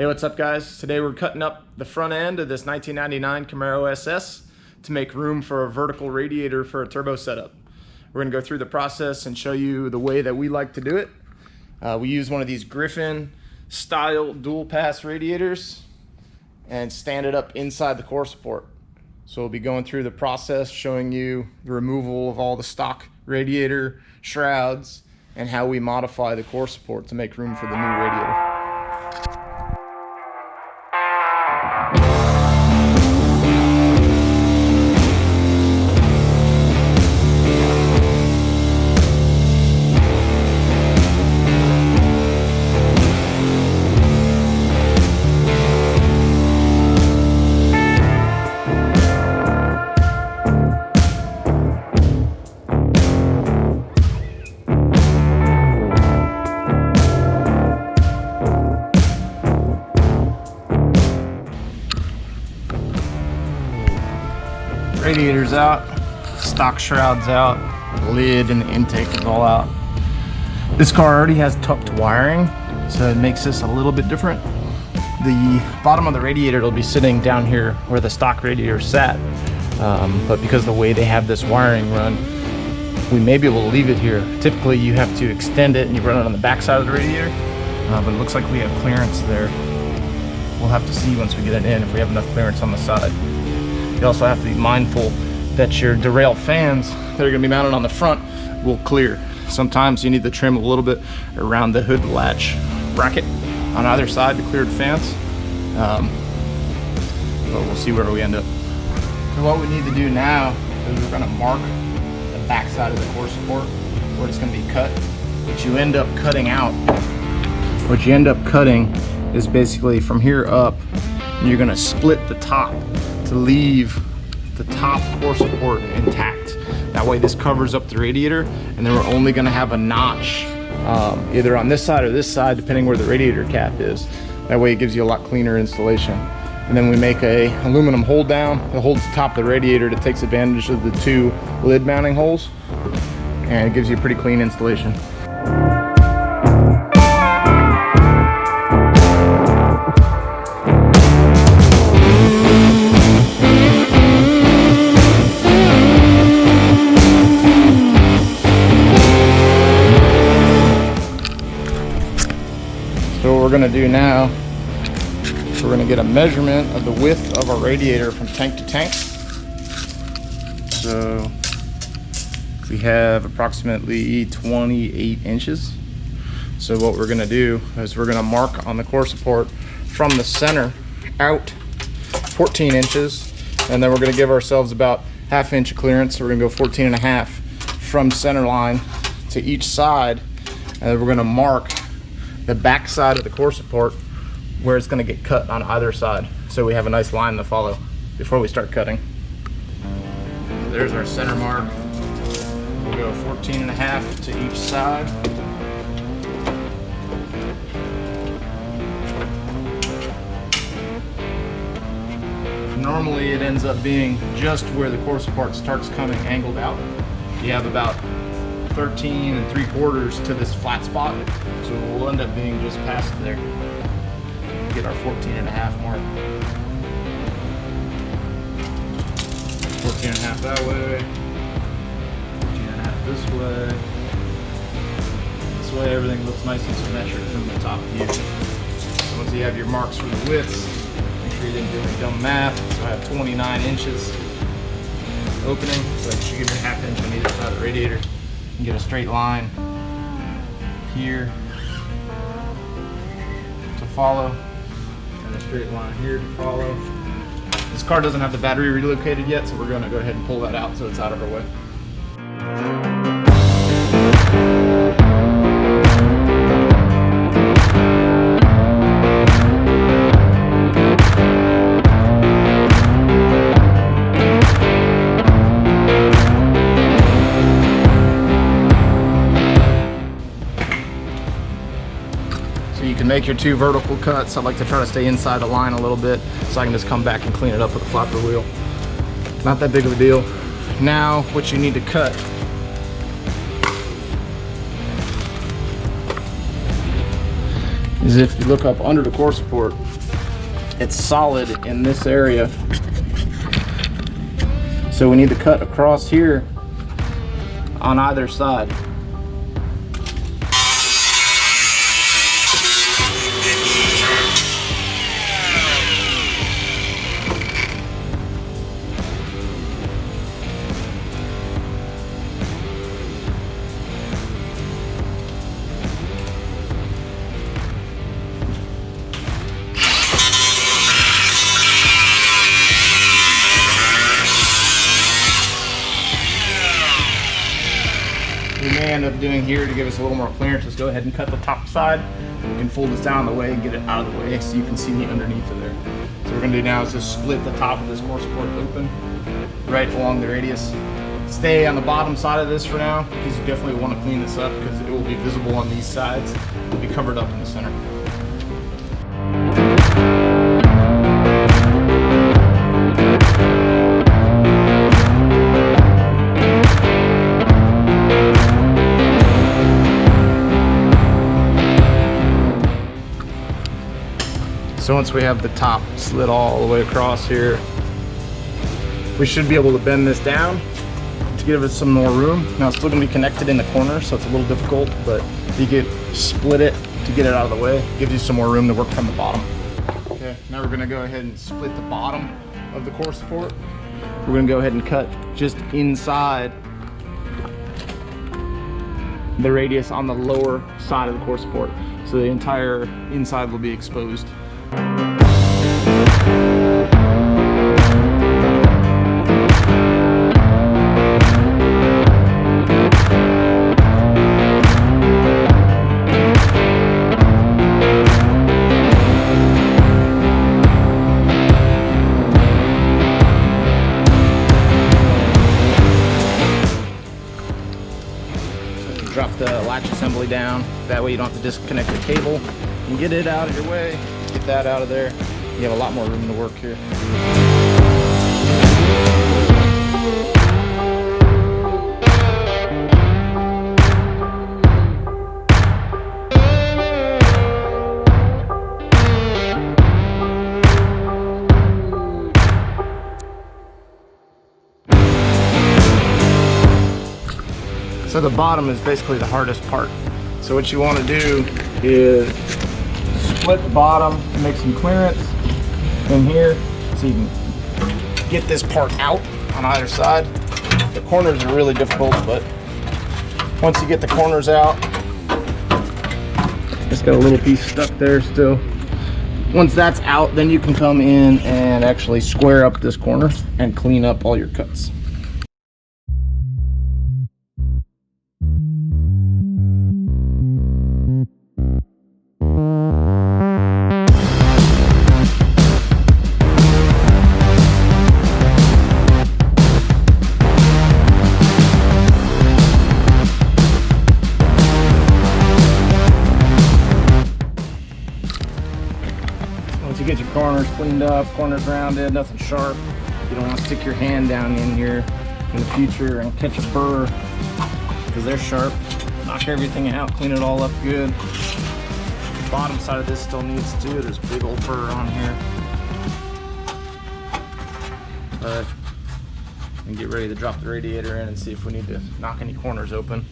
Hey, what's up guys? Today we're cutting up the front end of this 1999 Camaro SS to make room for a vertical radiator for a turbo setup. We're gonna go through the process and show you the way that we like to do it. We use one of these Griffin style dual pass radiators and stand it up inside the core support. So we'll be going through the process, showing you the removal of all the stock radiator shrouds and how we modify the core support to make room for the new radiator. Radiator's out, stock shrouds out, the lid and the intake is all out. This car already has tucked wiring, so it makes this a little bit different. The bottom of the radiator will be sitting down here where the stock radiator sat, but because of the way they have this wiring run, we may be able to leave it here. Typically you have to extend it and you run it on the back side of the radiator, but it looks like we have clearance there. We'll have to see once we get it in if we have enough clearance on the side. You also have to be mindful that your derail fans that are going to be mounted on the front will clear. Sometimes you need to trim a little bit around the hood latch bracket on either side to clear the fans. But we'll see where we end up. So what we need to do now is we're going to mark the back side of the core support where it's going to be cut. What you end up cutting is basically from here up, and you're going to split the top to leave the top core support intact. That way this covers up the radiator, and then we're only going to have a notch either on this side or this side depending where the radiator cap is. That way it gives you a lot cleaner installation. And then we make a aluminum hold down that holds the top of the radiator that takes advantage of the two lid mounting holes, and it gives you a pretty clean installation. So what we're going to do now, we're going to get a measurement of the width of our radiator from tank to tank. So we have approximately 28 inches. So what we're going to do is we're going to mark on the core support from the center out 14 inches, and then we're going to give ourselves about ½ inch of clearance. So we're going to go 14.5 from center line to each side, and then we're going to mark the back side of the core support where it's going to get cut on either side, so we have a nice line to follow before we start cutting. There's our center mark. We'll go 14.5 to each side. Normally it ends up being just where the core support starts coming angled out. You have about 13 3/4 to this flat spot, so we'll end up being just past there. Get our 14.5 mark. 14.5 that way, 14.5 this way. This way everything looks nice and symmetric from the top view. So once you have your marks for the widths, make sure you didn't do any dumb math. So I have 29 inches opening, so you should give me a ½ inch on either side of the radiator. Get a straight line here to follow, and a straight line here to follow. This car doesn't have the battery relocated yet, so we're going to go ahead and pull that out so it's out of our way. So you can make your two vertical cuts. I like to try to stay inside the line a little bit so I can just come back and clean it up with a flapper wheel. Not that big of a deal. Now what you need to cut is if you look up under the core support, it's solid in this area. So we need to cut across here on either side. We may end up doing here to give us a little more clearance. Let's go ahead and cut the top side. We can fold this down the way and get it out of the way so you can see the underneath of there. So what we're gonna do now is just split the top of this core support open right along the radius. Stay on the bottom side of this for now because you definitely want to clean this up because it will be visible on these sides. It'll be covered up in the center. So once we have the top slid all the way across here, we should be able to bend this down to give it some more room. Now it's still going to be connected in the corner, so it's a little difficult, but you could split it to get it out of the way. It gives you some more room to work from the bottom. Okay, now we're going to go ahead and split the bottom of the core support. We're going to go ahead and cut just inside the radius on the lower side of the core support. So the entire inside will be exposed. Drop the latch assembly down. That way you don't have to disconnect the cable and get it out of your way. Get that out of there. You have a lot more room to work here. So the bottom is basically the hardest part. So what you want to do is split the bottom, make some clearance in here so you can get this part out on either side. The corners are really difficult, but once you get the corners out, it's got a little piece stuck there still. Once that's out, then you can come in and actually square up this corner and clean up all your cuts. You get your corners cleaned up, corners rounded, nothing sharp. You don't want to stick your hand down in here in the future and catch a burr because they're sharp. Knock everything out, clean it all up good. The bottom side of this still needs to. There's big old burr on here. But we can get ready to drop the radiator in and see if we need to knock any corners open.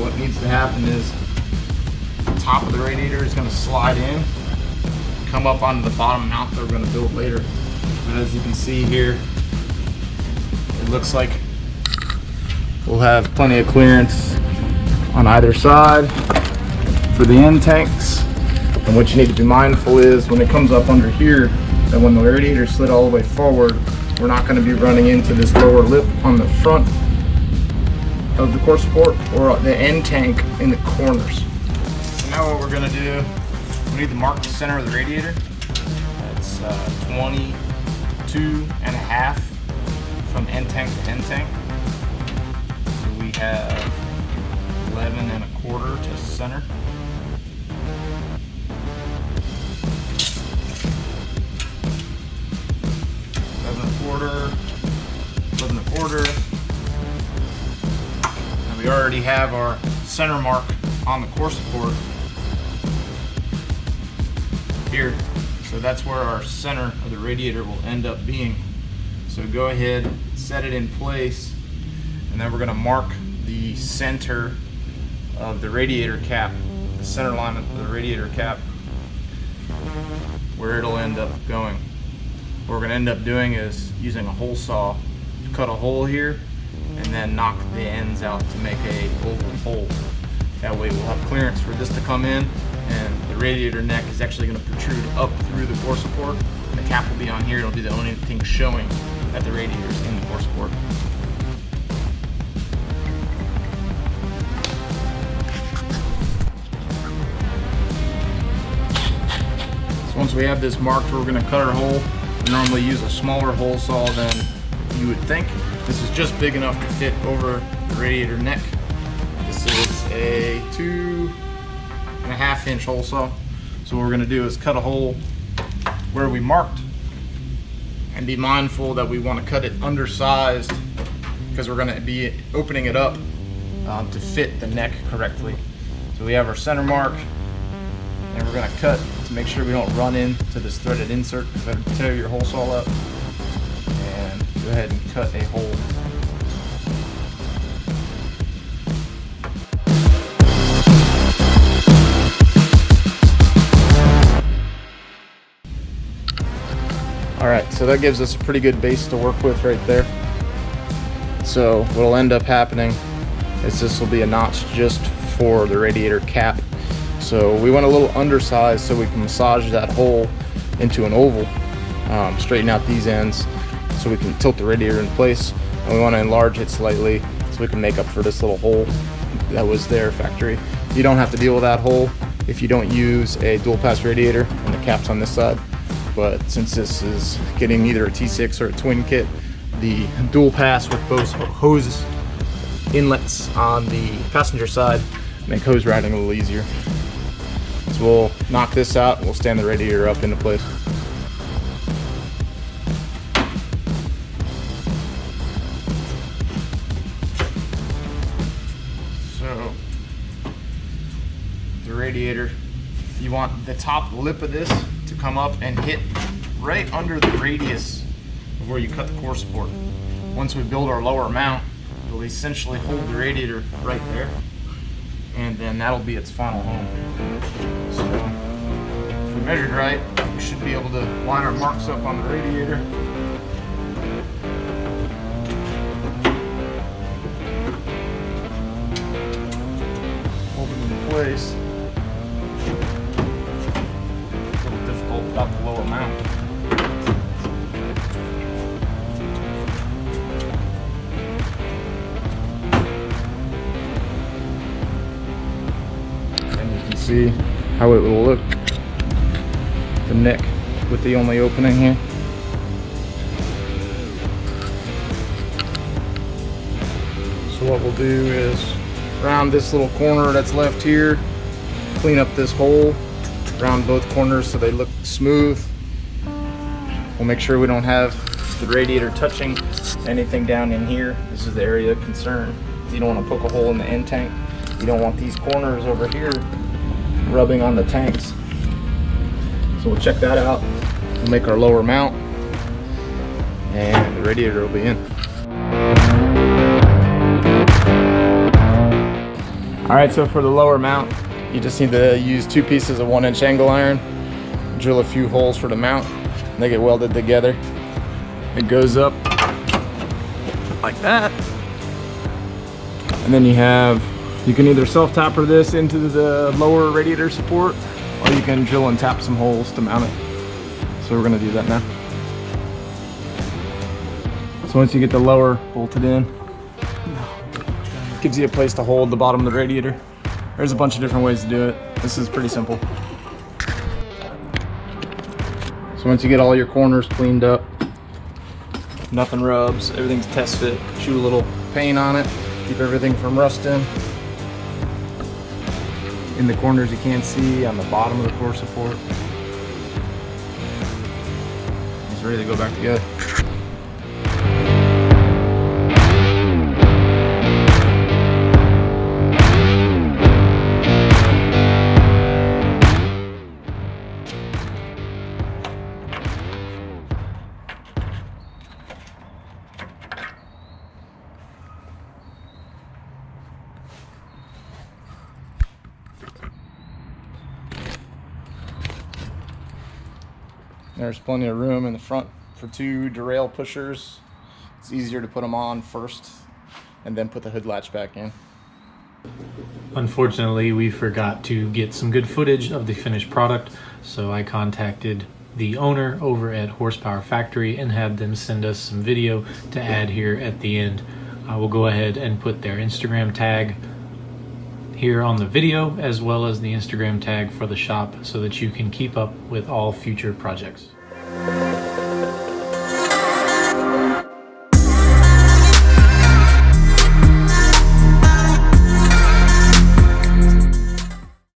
What needs to happen is the top of the radiator is going to slide in, come up onto the bottom mount that we're going to build later. But as you can see here, it looks like we'll have plenty of clearance on either side for the end tanks. And what you need to be mindful is when it comes up under here, that when the radiator slid all the way forward, we're not going to be running into this lower lip on the front of the core support or the end tank in the corners. So now what we're going to do, we need to mark the center of the radiator. It's 22.5 from end tank to end tank. So we have 11.25 to center. we already have our center mark on the core support here. So that's where our center of the radiator will end up being. So go ahead, set it in place, and then we're going to mark the center of the radiator cap, the center line of the radiator cap, where it'll end up going. What we're going to end up doing is using a hole saw to cut a hole here and then knock the ends out to make a oval hole. That way we'll have clearance for this to come in, and the radiator neck is actually going to protrude up through the core support, and the cap will be on here. It'll be the only thing showing that the radiator is in the core support. So once we have this marked, we're going to cut our hole. We normally use a smaller hole saw than you would think. This is just big enough to fit over the radiator neck. This is a 2.5 inch hole saw. So what we're going to do is cut a hole where we marked, and be mindful that we want to cut it undersized because we're going to be opening it up to fit the neck correctly. So we have our center mark, and we're going to cut to make sure we don't run into this threaded insert because that'll tear your hole saw up. And go ahead and cut a hole. Alright, so that gives us a pretty good base to work with right there. So what'll end up happening is this will be a notch just for the radiator cap. So we went a little undersized so we can massage that hole into an oval, straighten out these ends so we can tilt the radiator in place, and we want to enlarge it slightly so we can make up for this little hole that was there factory. You don't have to deal with that hole if you don't use a dual pass radiator and the cap's on this side. But since this is getting either a T6 or a twin kit, the dual pass with both hose inlets on the passenger side make hose riding a little easier. So we'll knock this out and we'll stand the radiator up into place. So the radiator, you want the top lip of this to come up and hit right under the radius of where you cut the core support. Once we build our lower mount, it'll essentially hold the radiator right there, and then that'll be its final home. So if we measured right, we should be able to line our marks up on the radiator. Hold it in place. About the lower mount. And you can see how it will look. The neck with the only opening here. So what we'll do is round this little corner that's left here, clean up this hole around both corners so they look smooth. We'll make sure we don't have the radiator touching anything down in here. This is the area of concern. You don't want to poke a hole in the end tank. You don't want these corners over here rubbing on the tanks. So we'll check that out. We'll make our lower mount, and the radiator will be in. Alright, so for the lower mount, you just need to use 2 pieces of 1-inch angle iron, drill a few holes for the mount, and they get welded together. It goes up like that. And then you can either self-tapper this into the lower radiator support, or you can drill and tap some holes to mount it. So we're gonna do that now. So once you get the lower bolted in, gives you a place to hold the bottom of the radiator. There's a bunch of different ways to do it. This is pretty simple. So once you get all your corners cleaned up, nothing rubs, everything's test fit, shoot a little paint on it, keep everything from rusting. In the corners you can't see, on the bottom of the core support. It's ready to go back together. There's plenty of room in the front for 2 derail pushers. It's easier to put them on first and then put the hood latch back in. Unfortunately, we forgot to get some good footage of the finished product, so I contacted the owner over at Horsepower Factory and had them send us some video to add here at the end. I will go ahead and put their Instagram tag here on the video, as well as the Instagram tag for the shop, so that you can keep up with all future projects.